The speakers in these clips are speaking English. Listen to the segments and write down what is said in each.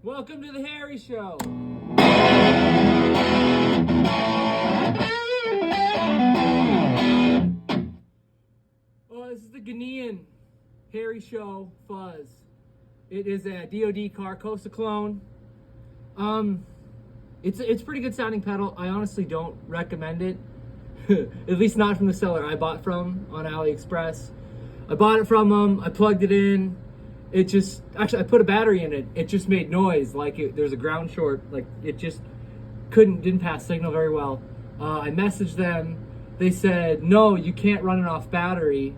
Welcome to the Harry Show. Oh, this is the Ginean HAIRY Show fuzz. It is a DoD Carcosa clone. It's a pretty good sounding pedal. I honestly don't recommend it. At least not from the seller I bought from on AliExpress. I bought it from them. I plugged it in. It just, actually I put a battery in it. It just made noise, like there's a ground short. Like it just didn't pass signal very well. I messaged them. They said, no, you can't run it off battery.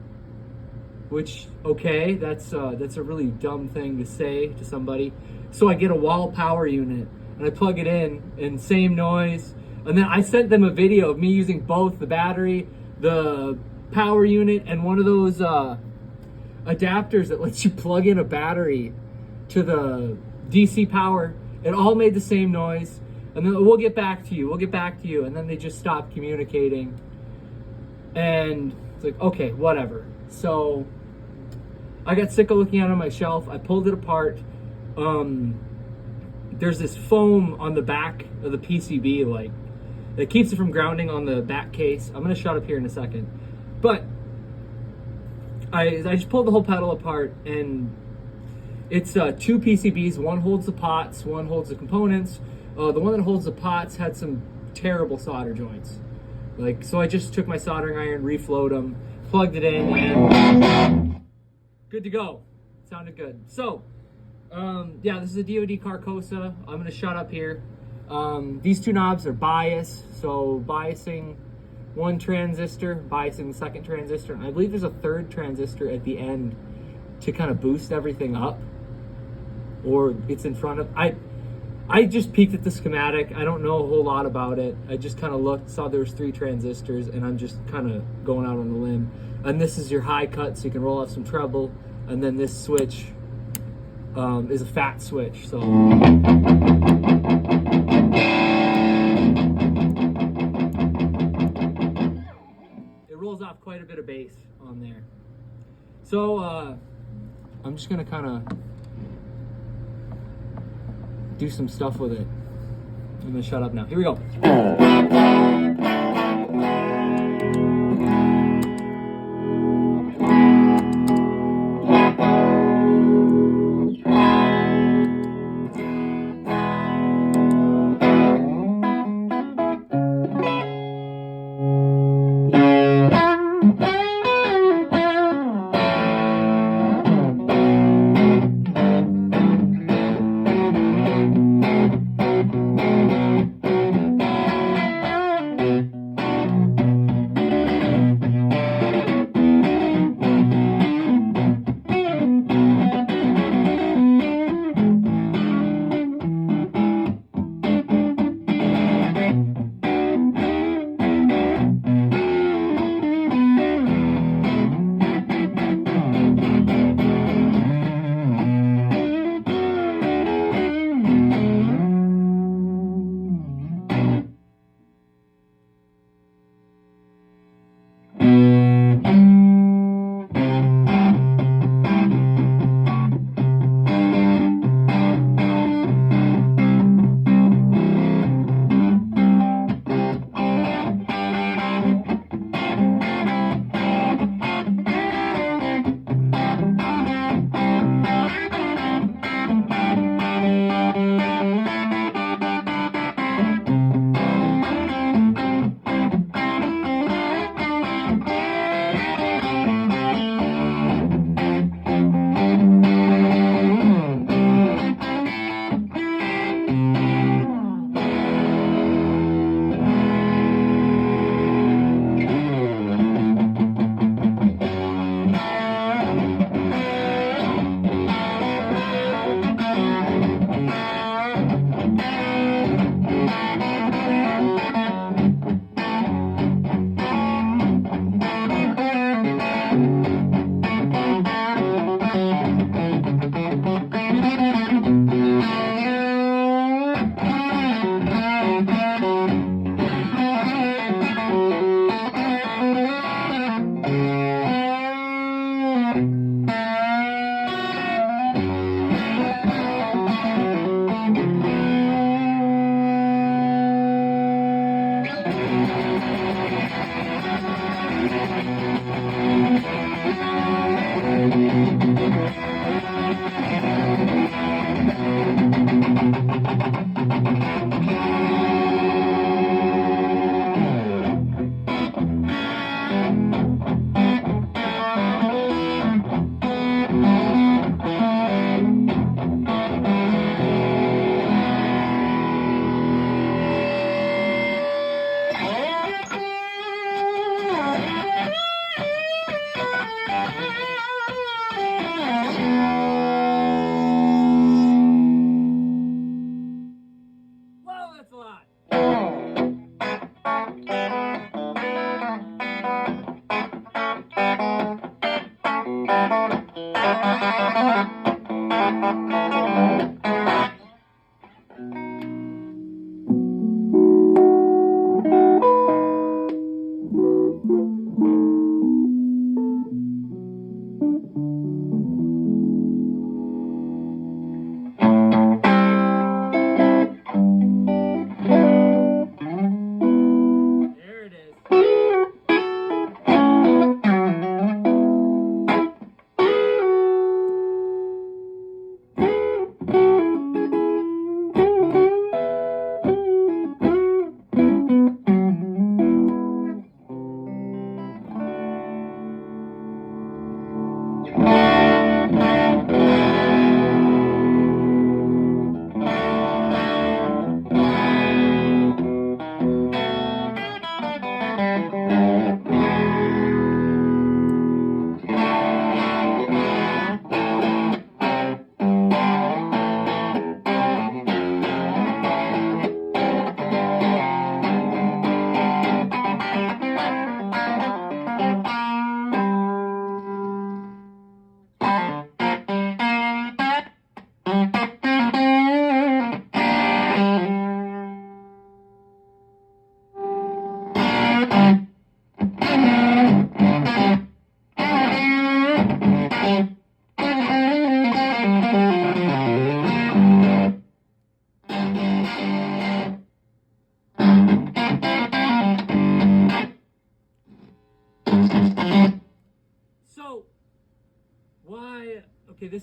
Which, okay, that's a really dumb thing to say to somebody. So I get a wall power unit and I plug it in and same noise. And then I sent them a video of me using both the battery, the power unit, and one of those adapters that lets you plug in a battery to the DC power. It all made the same noise. And then we'll get back to you. And then they just stopped communicating. And it's like, okay, whatever. So I got sick of looking at it on my shelf. I pulled it apart. There's this foam on the back of the PCB, like, that keeps it from grounding on the back case. I'm gonna shut up here in a second. But I just pulled the whole pedal apart, and it's two PCBs. One holds the pots, one holds the components. The one that holds the pots had some terrible solder joints. Like, so I just took my soldering iron, reflowed them, plugged it in, and good to go. Sounded good. So, yeah, this is a DoD Carcosa. I'm gonna shut up here. These two knobs are bias, so biasing one transistor, biasing the second transistor, and I believe there's a third transistor at the end to kind of boost everything up, or it's in front of. I just peeked at the schematic. I don't know a whole lot about it. I just kind of looked, saw there was 3 transistors, and I'm just kind of going out on a limb. And this is your high cut, so you can roll off some treble, and then this switch is a fat switch, so. Rolls off quite a bit of bass on there. So I'm just gonna kind of do some stuff with it. I'm gonna shut up now. Here we go.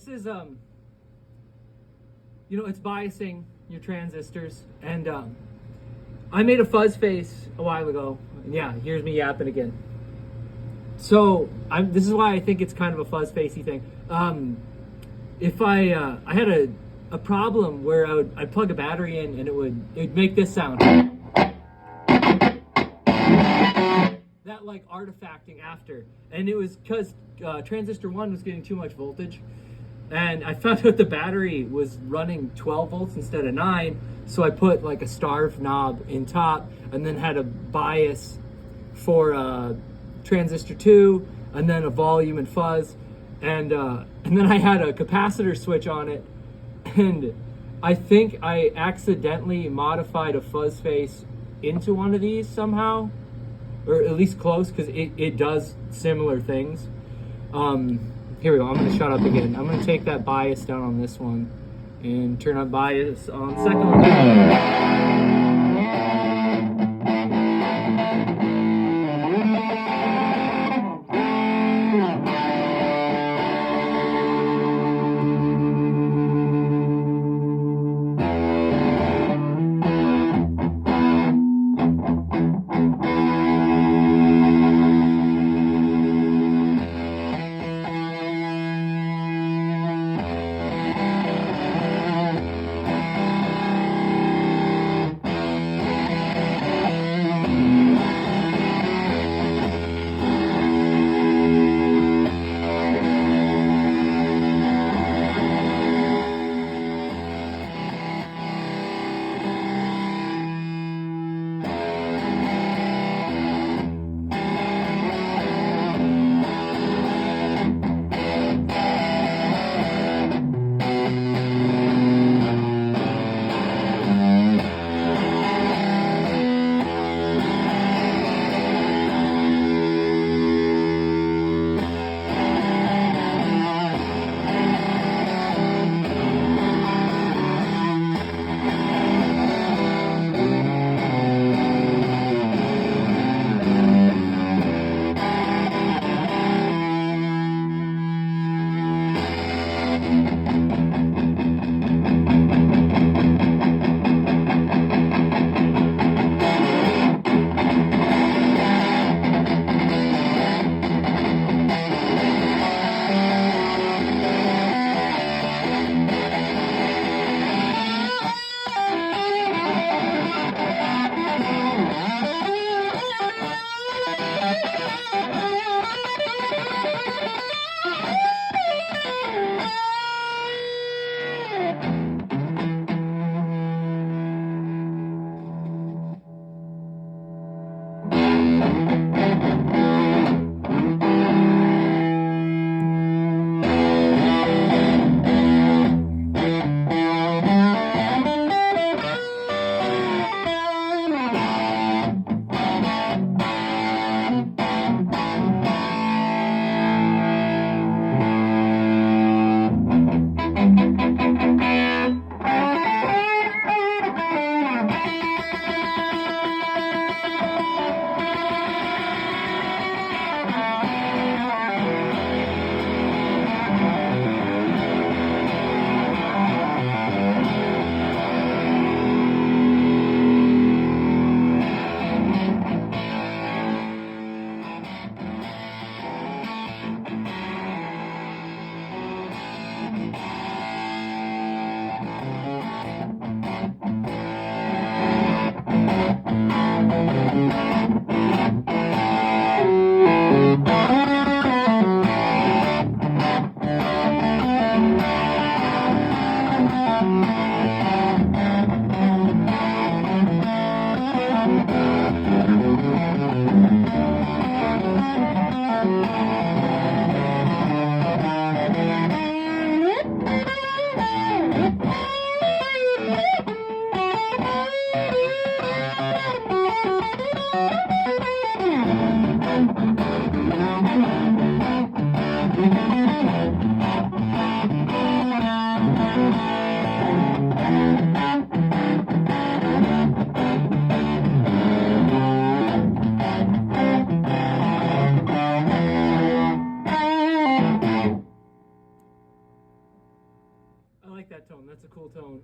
this is you know, it's biasing your transistors, and I made a fuzz face a while ago, and yeah, here's me yapping again. So this is why I think it's kind of a fuzz facey thing. If I had a problem where I'd plug a battery in and it'd make this sound. That like artifacting after, and it was because transistor 1 was getting too much voltage, and I found out the battery was running 12 volts instead of 9, so I put like a starve knob in top, and then had a bias for transistor 2, and then a volume and fuzz, and then I had a capacitor switch on it, and I think I accidentally modified a fuzz face into one of these somehow, or at least close, because it does similar things. Here we go. I'm going to shut up again. I'm going to take that bias down on this one and turn up bias on the second one.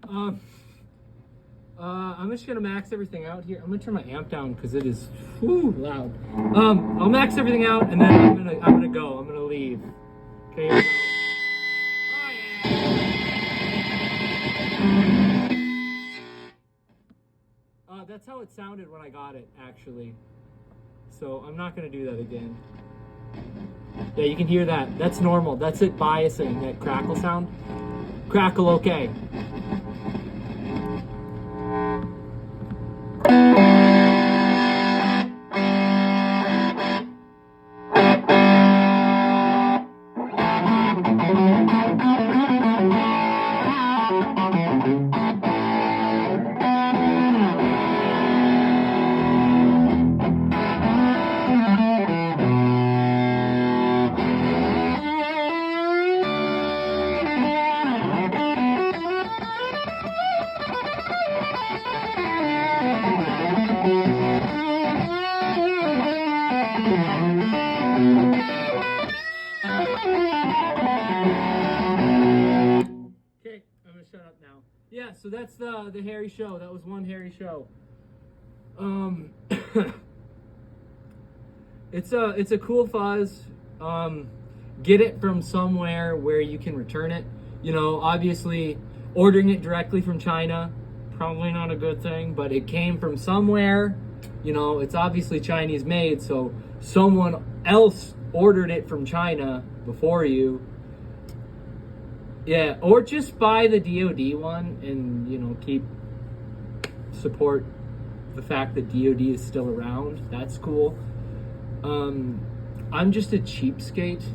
phone. I'm just gonna max everything out here. I'm gonna turn my amp down because it is loud. I'll max everything out and then I'm gonna go. I'm gonna leave. Okay. Here we go. Oh yeah. That's how it sounded when I got it, actually. So I'm not gonna do that again. Yeah, you can hear that. That's normal. That's it biasing, that crackle sound. Crackle, okay. Yeah, so that's the hairy show. That was one hairy show. It's a cool fuzz. Get it from somewhere where you can return it. You know, obviously ordering it directly from China, probably not a good thing, but it came from somewhere. You know, it's obviously Chinese made, so someone else ordered it from China before you. Yeah, or just buy the DoD one and, you know, support the fact that DoD is still around. That's cool. I'm just a cheapskate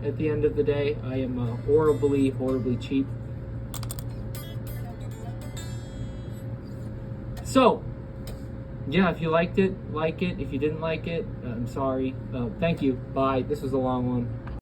at the end of the day. I am horribly, horribly cheap. So, yeah, if you liked it, like it. If you didn't like it, I'm sorry. Thank you. Bye. This was a long one.